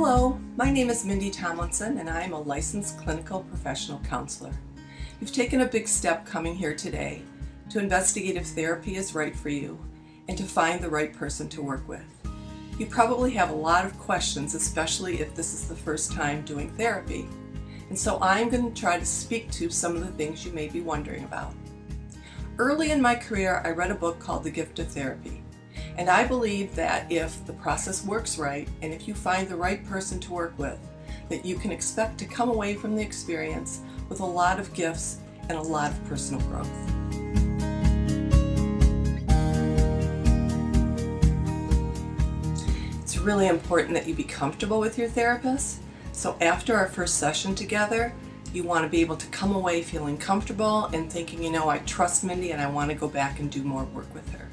Hello, my name is Mindy Tomlinson and I am a licensed clinical professional counselor. You've taken a big step coming here today to investigate if therapy is right for you and to find the right person to work with. You probably have a lot of questions, especially if this is the first time doing therapy. And so I'm going to try to speak to some of the things you may be wondering about. Early in my career, I read a book called The Gift of Therapy. And I believe that if the process works right, and if you find the right person to work with, that you can expect to come away from the experience with a lot of gifts and a lot of personal growth. It's really important that you be comfortable with your therapist. So after our first session together, you want to be able to come away feeling comfortable and thinking, I trust Mindy and I want to go back and do more work with her.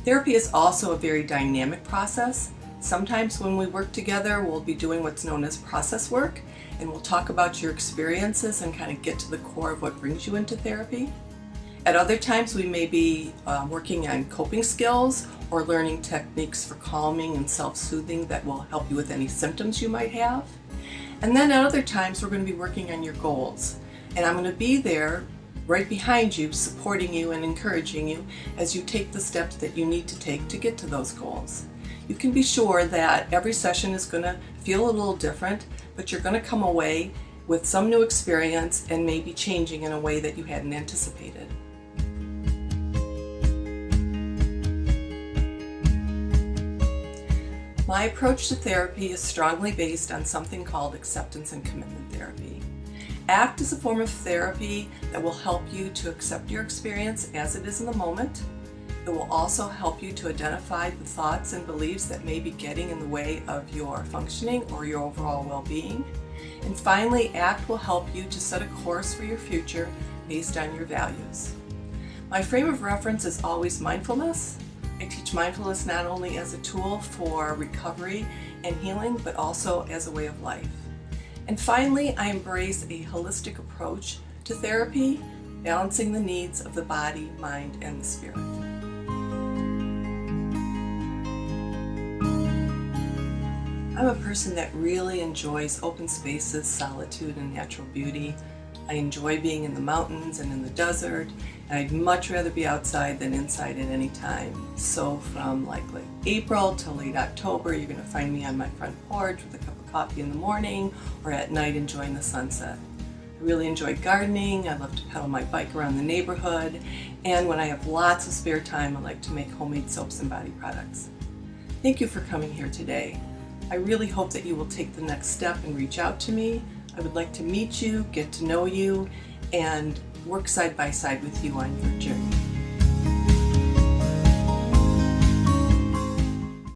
Therapy is also a very dynamic process. Sometimes when we work together, we'll be doing what's known as process work, and we'll talk about your experiences and kind of get to the core of what brings you into therapy. At other times, we may be working on coping skills or learning techniques for calming and self-soothing that will help you with any symptoms you might have. And then at other times, we're going to be working on your goals. And I'm going to be there right behind you, supporting you and encouraging you as you take the steps that you need to take to get to those goals. You can be sure that every session is going to feel a little different, but you're going to come away with some new experience and maybe changing in a way that you hadn't anticipated. My approach to therapy is strongly based on something called acceptance and commitment therapy. ACT is a form of therapy that will help you to accept your experience as it is in the moment. It will also help you to identify the thoughts and beliefs that may be getting in the way of your functioning or your overall well-being. And finally, ACT will help you to set a course for your future based on your values. My frame of reference is always mindfulness. I teach mindfulness not only as a tool for recovery and healing, but also as a way of life. And finally, I embrace a holistic approach to therapy, balancing the needs of the body, mind, and the spirit. I'm a person that really enjoys open spaces, solitude, and natural beauty. I enjoy being in the mountains and in the desert, and I'd much rather be outside than inside at any time. So from like late April to late October, you're going to find me on my front porch with a cup of coffee in the morning or at night enjoying the sunset. I really enjoy gardening. I love to pedal my bike around the neighborhood, and when I have lots of spare time, I like to make homemade soaps and body products. Thank you for coming here today. I really hope that you will take the next step and reach out to me. I would like to meet you, get to know you, and work side by side with you on your journey.